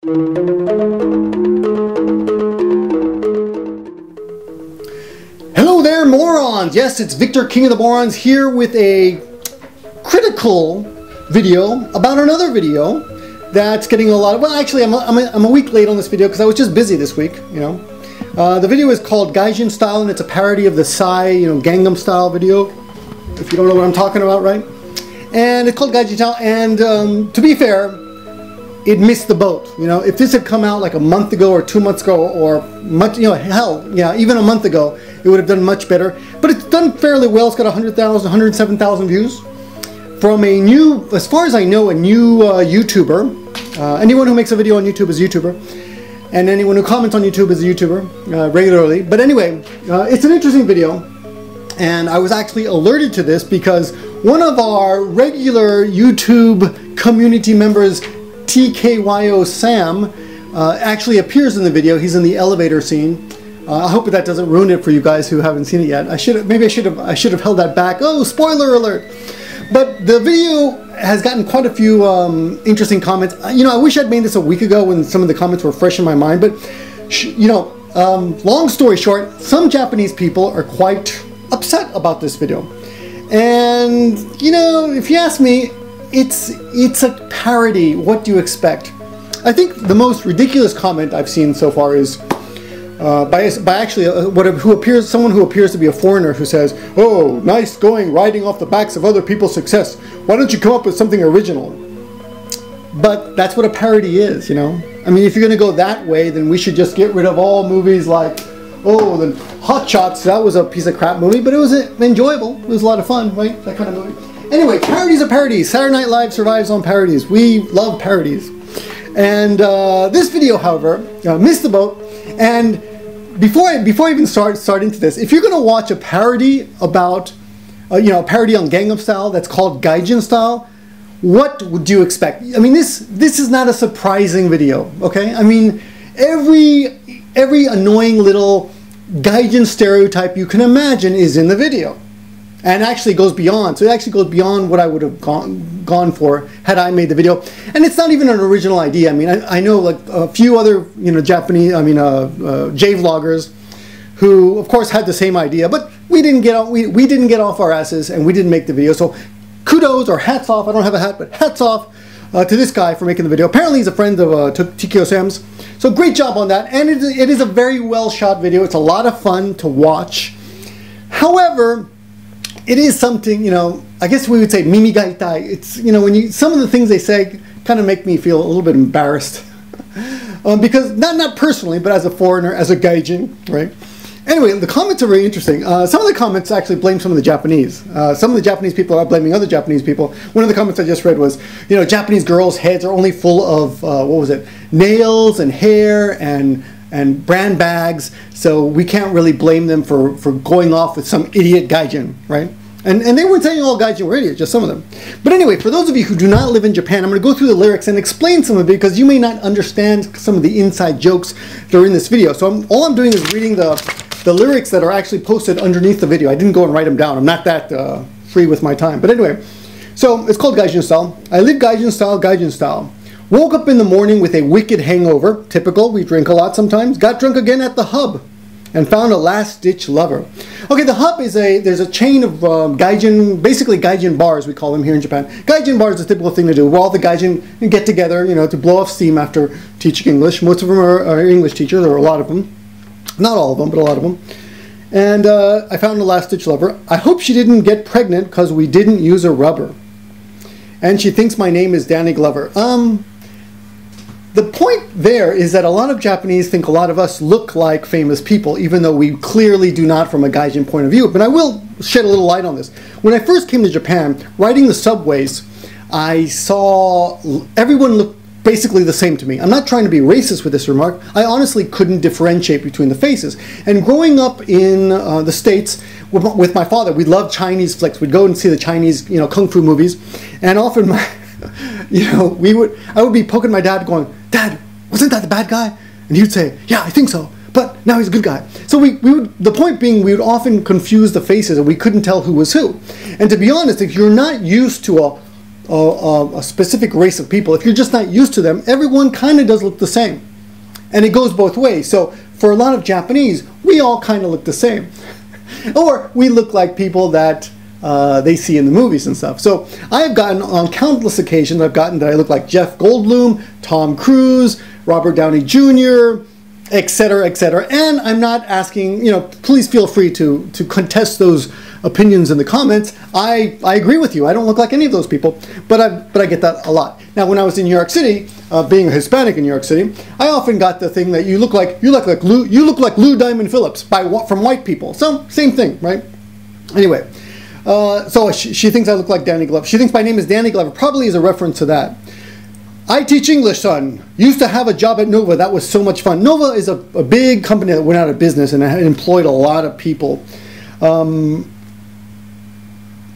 Hello there, morons! Yes, it's Victor, King of the Morons, here with a critical video about another video that's getting a lot of... Well, actually, I'm a week late on this video because I was just busy this week, you know. The video is called Gaijin Style, and it's a parody of the Psy, Gangnam Style video, if you don't know what I'm talking about, right? And it's called Gaijin Style, and to be fair, it missed the boat. If this had come out like a month ago or 2 months ago or much, hell, yeah, even a month ago, it would have done much better. But it's done fairly well. It's got 100,000, 107,000 views from a new, as far as I know, a new YouTuber. Anyone who makes a video on YouTube is a YouTuber, and anyone who comments on YouTube is a YouTuber regularly. But anyway, it's an interesting video, and I was actually alerted to this because one of our regular YouTube community members, TKYO Sam, actually appears in the video. He's in the elevator scene. I hope that doesn't ruin it for you guys who haven't seen it yet. Maybe I should have held that back. Oh, spoiler alert! But the video has gotten quite a few interesting comments. I wish I'd made this a week ago when some of the comments were fresh in my mind. But long story short, some Japanese people are quite upset about this video. And if you ask me, it's a parody. What do you expect? I think the most ridiculous comment I've seen so far is by actually someone who appears to be a foreigner who says, "Oh, nice going, riding off the backs of other people's success. Why don't you come up with something original?" But that's what a parody is, I mean, if you're going to go that way, then we should just get rid of all movies like, oh, then Hot Shots. That was a piece of crap movie, but it was enjoyable. It was a lot of fun, right? That kind of movie. Anyway, parodies are parodies. Saturday Night Live survives on parodies. We love parodies. And this video, however, missed the boat. And before I even start into this, if you're going to watch a parody about, a parody on Gangnam Style that's called Gaijin Style, what would you expect? I mean, this is not a surprising video, okay? I mean, every annoying little Gaijin stereotype you can imagine is in the video. And actually goes beyond. So it actually goes beyond what I would have gone for had I made the video. And it's not even an original idea. I mean, I know like a few other Japanese, J-vloggers who, of course, had the same idea, but we didn't get off our asses and we didn't make the video. So kudos or hats off. I don't have a hat, but hats off to this guy for making the video. Apparently, he's a friend of TKO Sam's. So great job on that. And it is a very well shot video. It's a lot of fun to watch. However, it is something, I guess we would say mimi ga itai. It's, when some of the things they say kind of make me feel a little bit embarrassed. Because, not personally, but as a foreigner, as a gaijin, right? Anyway, the comments are very interesting. Some of the comments actually blame some of the Japanese. Some of the Japanese people are blaming other Japanese people. One of the comments I just read was, Japanese girls' heads are only full of, nails and hair and brand bags, so we can't really blame them for going off with some idiot gaijin, right? And they weren't saying all gaijin were idiots, just some of them. But anyway, for those of you who do not live in Japan, I'm going to go through the lyrics and explain some of it because you may not understand some of the inside jokes that are in this video. So all I'm doing is reading the lyrics that are actually posted underneath the video. I didn't go and write them down. I'm not that free with my time. But anyway, so it's called Gaijin Style. I live Gaijin Style, Gaijin Style. Woke up in the morning with a wicked hangover. Typical, we drink a lot sometimes. Got drunk again at the Hub and found a last-ditch lover. Okay, the Hub is there's a chain of gaijin, basically gaijin bars, we call them here in Japan. Gaijin bars is a typical thing to do, where all the gaijin get together, to blow off steam after teaching English. Most of them are English teachers, or a lot of them. Not all of them, but a lot of them. And I found a last-ditch lover. I hope she didn't get pregnant because we didn't use a rubber. And she thinks my name is Danny Glover. The point there is that a lot of Japanese think a lot of us look like famous people, even though we clearly do not from a gaijin point of view. But I will shed a little light on this. When I first came to Japan, riding the subways, I saw everyone look basically the same to me. I'm not trying to be racist with this remark. I honestly couldn't differentiate between the faces. And growing up in the States with my father, we loved Chinese flicks. We'd go and see the Chinese, kung fu movies, and often I would be poking my dad going, "Dad, wasn't that the bad guy?" And he would say, "Yeah, I think so, but now he's a good guy." So the point being, we would often confuse the faces and we couldn't tell who was who. And to be honest, if you're not used to a a specific race of people, if you're just not used to them, everyone kind of does look the same. And it goes both ways. So for a lot of Japanese, we all kind of look the same. Or we look like people that they see in the movies and stuff. So I have gotten, on countless occasions, I've gotten that I look like Jeff Goldblum, Tom Cruise, Robert Downey Jr., etc., etc. And I'm not asking, please feel free to contest those opinions in the comments. I agree with you. I don't look like any of those people, but I get that a lot. Now, when I was in New York City, being a Hispanic in New York City, I often got the thing that you look like Lou Diamond Phillips from white people. So same thing, right? Anyway, so she thinks I look like Danny Glover. She thinks my name is Danny Glover. Probably is a reference to that. I teach English, son. Used to have a job at Nova. That was so much fun. Nova is a big company that went out of business and employed a lot of people.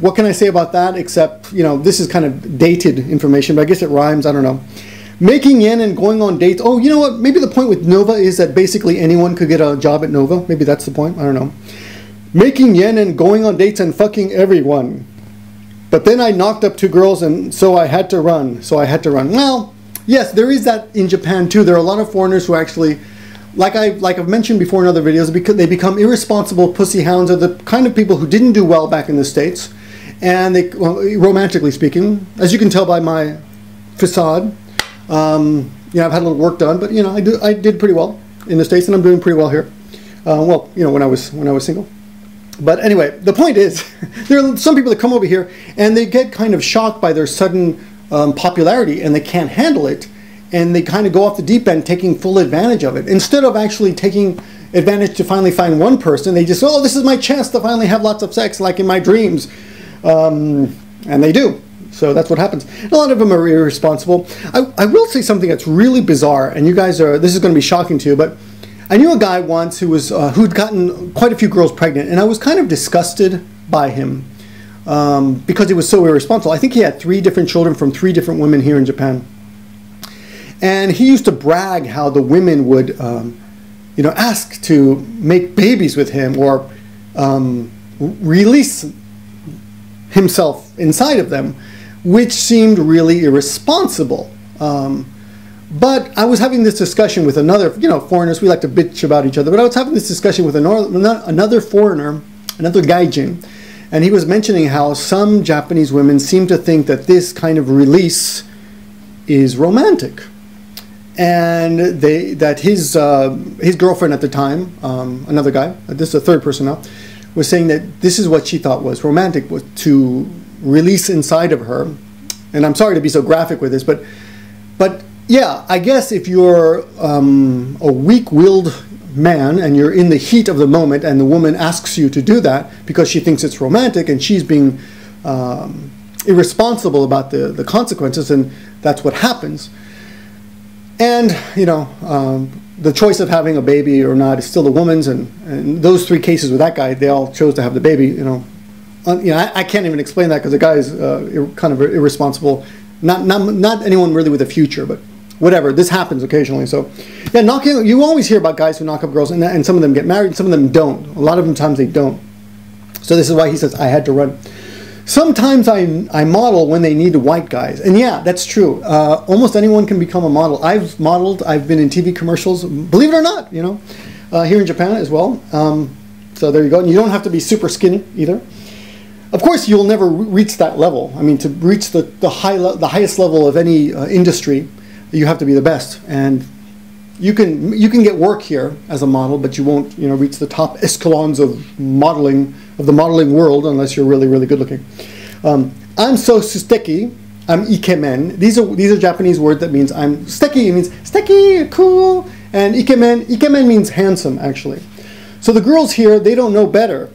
What can I say about that except, this is kind of dated information, but I guess it rhymes. I don't know. Making yen and going on dates. Oh, you know what? Maybe the point with Nova is that basically anyone could get a job at Nova. Maybe that's the point. I don't know. Making yen and going on dates and fucking everyone. But then I knocked up 2 girls, and so I had to run. Well, yes, there is that in Japan too. There are a lot of foreigners who actually, like I've mentioned before in other videos, because they become irresponsible pussy hounds, are the kind of people who didn't do well back in the States, and they, romantically speaking, as you can tell by my facade, I've had a little work done, but I did pretty well in the States, and I'm doing pretty well here. When I was single. But anyway, the point is, there are some people that come over here and they get kind of shocked by their sudden popularity, and they can't handle it, and they kind of go off the deep end taking full advantage of it. Instead of actually taking advantage to finally find one person, they just, oh, this is my chance to finally have lots of sex like in my dreams. And they do. So that's what happens. A lot of them are irresponsible. I will say something that's really bizarre, and you guys this is going to be shocking to you, but I knew a guy once who'd gotten quite a few girls pregnant, and I was kind of disgusted by him because he was so irresponsible. I think he had 3 different children from 3 different women here in Japan. And he used to brag how the women would, ask to make babies with him or release himself inside of them, which seemed really irresponsible. But I was having this discussion with another, foreigners, we like to bitch about each other, but I was having this discussion with another foreigner, another Gaijin, and he was mentioning how some Japanese women seem to think that this kind of release is romantic. And that his girlfriend at the time, another guy, this is a third person now, was saying that this is what she thought was romantic, was to release inside of her. And I'm sorry to be so graphic with this, but yeah, I guess if you're a weak-willed man and you're in the heat of the moment and the woman asks you to do that because she thinks it's romantic and she's being irresponsible about the consequences, and that's what happens. And, the choice of having a baby or not is still the woman's, and those 3 cases with that guy, they all chose to have the baby, I can't even explain that because the guy is kind of irresponsible. Not anyone really with a future, but whatever. This happens occasionally. So, yeah, you always hear about guys who knock up girls, and some of them get married, and some of them don't. A lot of them times they don't. So this is why he says, I had to run. Sometimes I model when they need white guys. And yeah, that's true. Almost anyone can become a model. I've modeled. I've been in TV commercials, believe it or not, here in Japan as well. So there you go. And you don't have to be super skinny either. Of course, you'll never reach that level. I mean, to reach the highest level of any industry, you have to be the best. And you can get work here as a model, but you won't reach the top echelons of the modeling world unless you're really, really good looking. I'm so suteki. I'm ikemen. These are Japanese words that means I'm suteki. It means suteki, cool, and ikemen means handsome actually. So the girls here, they don't know better.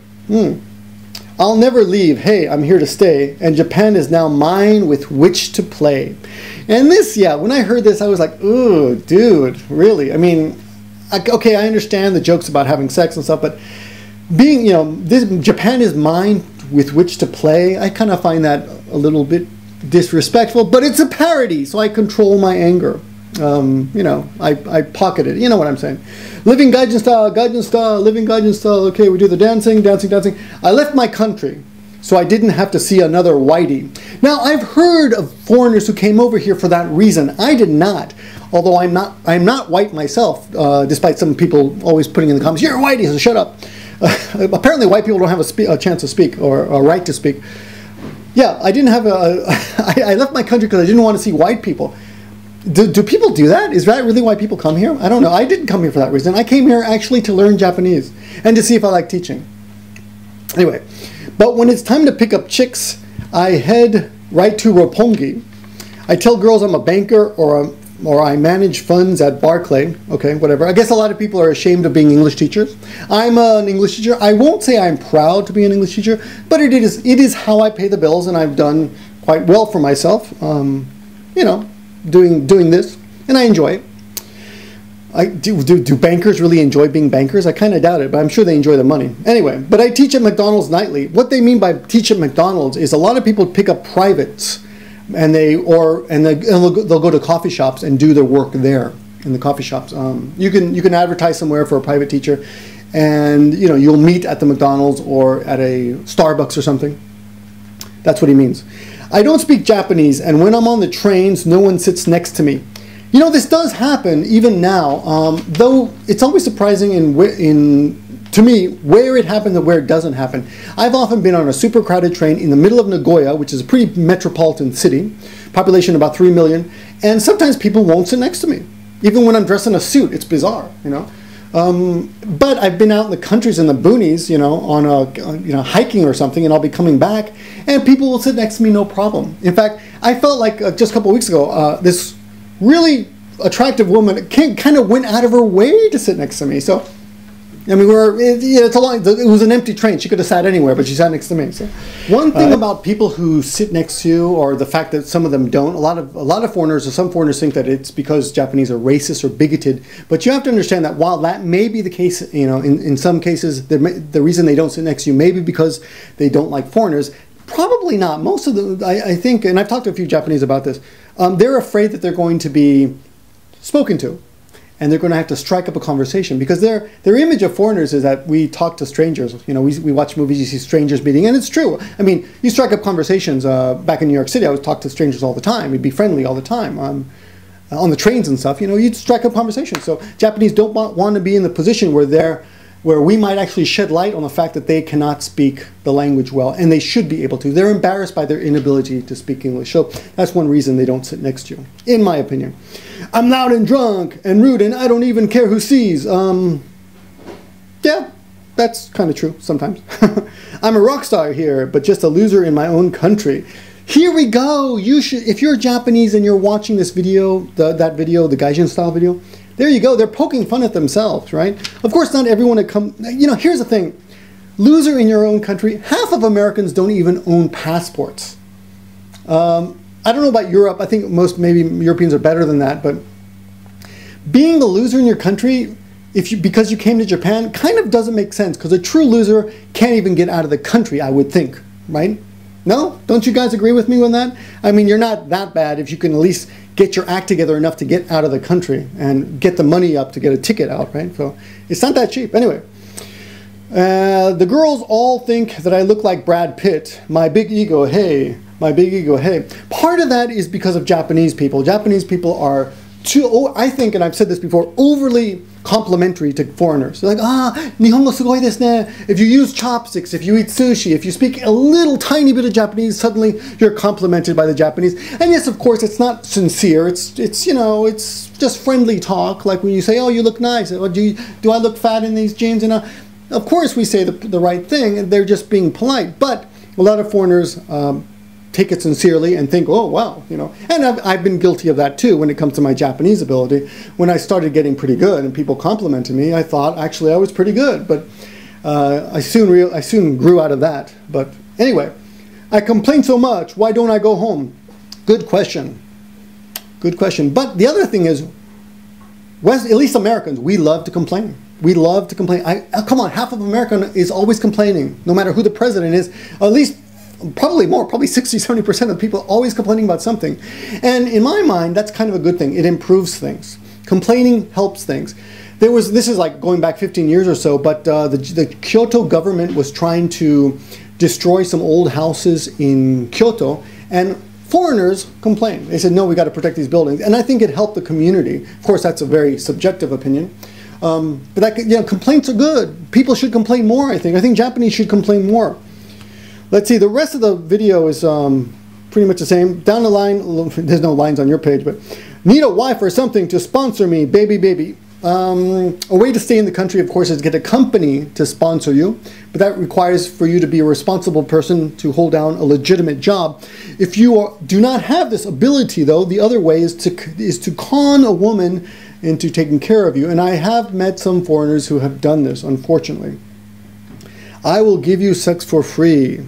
I'll never leave. Hey, I'm here to stay. And Japan is now mine with which to play. And this, yeah, when I heard this, I was like, ooh, dude, really? I mean, okay, I understand the jokes about having sex and stuff, but being, Japan is mine with which to play, I kind of find that a little bit disrespectful, but it's a parody, so I control my anger. I pocket it. You know what I'm saying? Living Gaijin style, living Gaijin style. Okay, we do the dancing. I left my country. so I didn't have to see another whitey. Now, I've heard of foreigners who came over here for that reason. I did not, although I'm not white myself, despite some people always putting in the comments, "You're a whitey, so shut up." Apparently, white people don't have a chance to speak or a right to speak. Yeah, I didn't have I left my country because I didn't want to see white people. Do people do that? Is that really why people come here? I don't know. I didn't come here for that reason. I came here actually to learn Japanese and to see if I like teaching. Anyway, but when it's time to pick up chicks, I head right to Roppongi. I tell girls I'm a banker or I manage funds at Barclay. Okay, whatever. I guess a lot of people are ashamed of being English teachers. I'm an English teacher. I won't say I'm proud to be an English teacher, but it is how I pay the bills, and I've done quite well for myself. You know, doing this, and I enjoy it. Do bankers really enjoy being bankers? I kind of doubt it, but I'm sure they enjoy the money. Anyway, but I teach at McDonald's nightly. What they mean by teach at McDonald's is a lot of people pick up privates, and they'll go to coffee shops and do their work there in the coffee shops. You can advertise somewhere for a private teacher, and you know you'll meet at the McDonald's or at a Starbucks or something. That's what he means. I don't speak Japanese, and when I'm on the trains, no one sits next to me. You know, this does happen even now, though it's always surprising to me where it happens and where it doesn't happen. I've often been on a super crowded train in the middle of Nagoya, which is a pretty metropolitan city, population about 3 million, and sometimes people won't sit next to me. Even when I'm dressed in a suit, it's bizarre, you know. But I've been out in the countries in the boonies, you know, on a hiking or something, and I'll be coming back, and people will sit next to me no problem. In fact, I felt like just a couple of weeks ago, this really attractive woman kind of went out of her way to sit next to me. So, I mean, it was an empty train. She could have sat anywhere, but she sat next to me. So, one thing about people who sit next to you, or the fact that some of them don't, a lot of foreigners, or some foreigners think that it's because Japanese are racist or bigoted. But you have to understand that while that may be the case, you know, in some cases, the reason they don't sit next to you may be because they don't like foreigners. Probably not. Most of them, I think, and I've talked to a few Japanese about this, they're afraid that they're going to be spoken to, and they're going to have to strike up a conversation, because their image of foreigners is that we talk to strangers. You know, we watch movies, you see strangers meeting, and it's true. I mean, you strike up conversations. Back in New York City, I would talk to strangers all the time. We'd be friendly all the time. On the trains and stuff, you know, you'd strike up conversations. So Japanese don't want to be in the position where we might actually shed light on the fact that they cannot speak the language well, and they should be able to. They're embarrassed by their inability to speak English. So that's one reason they don't sit next to you, in my opinion. I'm loud and drunk and rude, and I don't even care who sees. Yeah, that's kind of true sometimes. I'm a rock star here, but just a loser in my own country. Here we go. You should, if you're Japanese and you're watching this video, that video, the Gaijin Style video, there you go. They're poking fun at themselves, right? Of course, not everyone that come. You know, here's the thing: loser in your own country. Half of Americans don't even own passports. I don't know about Europe. I think maybe Europeans are better than that. But being a loser in your country, because you came to Japan, kind of doesn't make sense. Because a true loser can't even get out of the country, I would think, right? No? Don't you guys agree with me on that? I mean, you're not that bad if you can at least get your act together enough to get out of the country and get the money up to get a ticket out, right? So it's not that cheap. Anyway, the girls all think that I look like Brad Pitt. My big ego, hey. My big ego, hey. Part of that is because of Japanese people. Japanese people are I think, and I've said this before, overly complimentary to foreigners. They're like, Nihongo sugoi desu ne. If you use chopsticks, if you eat sushi, if you speak a little tiny bit of Japanese, suddenly you're complimented by the Japanese. And yes, of course, it's not sincere. It's you know, it's just friendly talk. Like when you say, oh, you look nice. Or do I look fat in these jeans? And of course, we say the right thing, and they're just being polite. But a lot of foreigners take it sincerely and think, oh, wow, you know. And I've been guilty of that too when it comes to my Japanese ability. When I started getting pretty good and people complimented me, I thought actually I was pretty good. But I soon grew out of that. But anyway, I complain so much. Why don't I go home? Good question. Good question. But the other thing is, at least Americans, we love to complain. We love to complain. Come on, half of America is always complaining, no matter who the president is. At least probably more, probably 60-70% of people always complaining about something. And in my mind, that's kind of a good thing. It improves things. Complaining helps things. This is like going back 15 years or so, but the Kyoto government was trying to destroy some old houses in Kyoto, and foreigners complained. They said, no, we got to protect these buildings. And I think it helped the community. Of course, that's a very subjective opinion. But that, you know, complaints are good. People should complain more, I think. I think Japanese should complain more. Let's see, the rest of the video is pretty much the same. Down the line, there's no lines on your page, but need a wife or something to sponsor me, baby. A way to stay in the country, of course, is to get a company to sponsor you, but that requires for you to be a responsible person to hold down a legitimate job. If you do not have this ability, though, the other way is to con a woman into taking care of you. And I have met some foreigners who have done this, unfortunately. I will give you sex for free.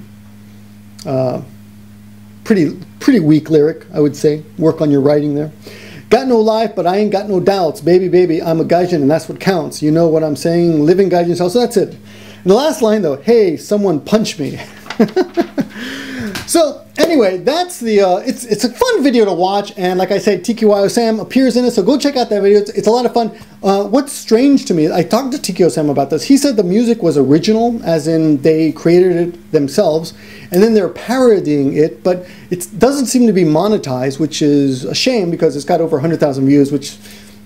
Pretty weak lyric, I would say. Work on your writing there. Got no life, but I ain't got no doubts. Baby, I'm a Gaijin, and that's what counts. You know what I'm saying? Living Gaijin style. So that's it. And the last line, though, hey, someone punch me. So anyway, that's the, it's a fun video to watch, and like I said, TQYO Sam appears in it, so go check out that video. It's a lot of fun. What's strange to me, I talked to TQYO Sam about this. He said the music was original, as in they created it themselves, and then they're parodying it, but it doesn't seem to be monetized, which is a shame because it's got over 100,000 views, which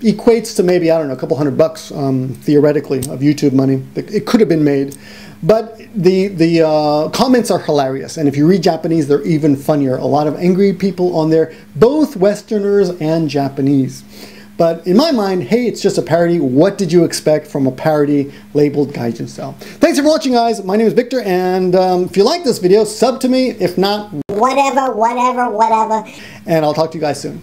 equates to maybe, I don't know, a couple $100 theoretically of YouTube money. It could have been made. But the comments are hilarious, and if you read Japanese, they're even funnier. A lot of angry people on there, both Westerners and Japanese. But in my mind, hey, it's just a parody. What did you expect from a parody labeled Gaijin Style? Thanks for watching, guys. My name is Victor, and if you like this video, sub to me. If not, whatever. And I'll talk to you guys soon.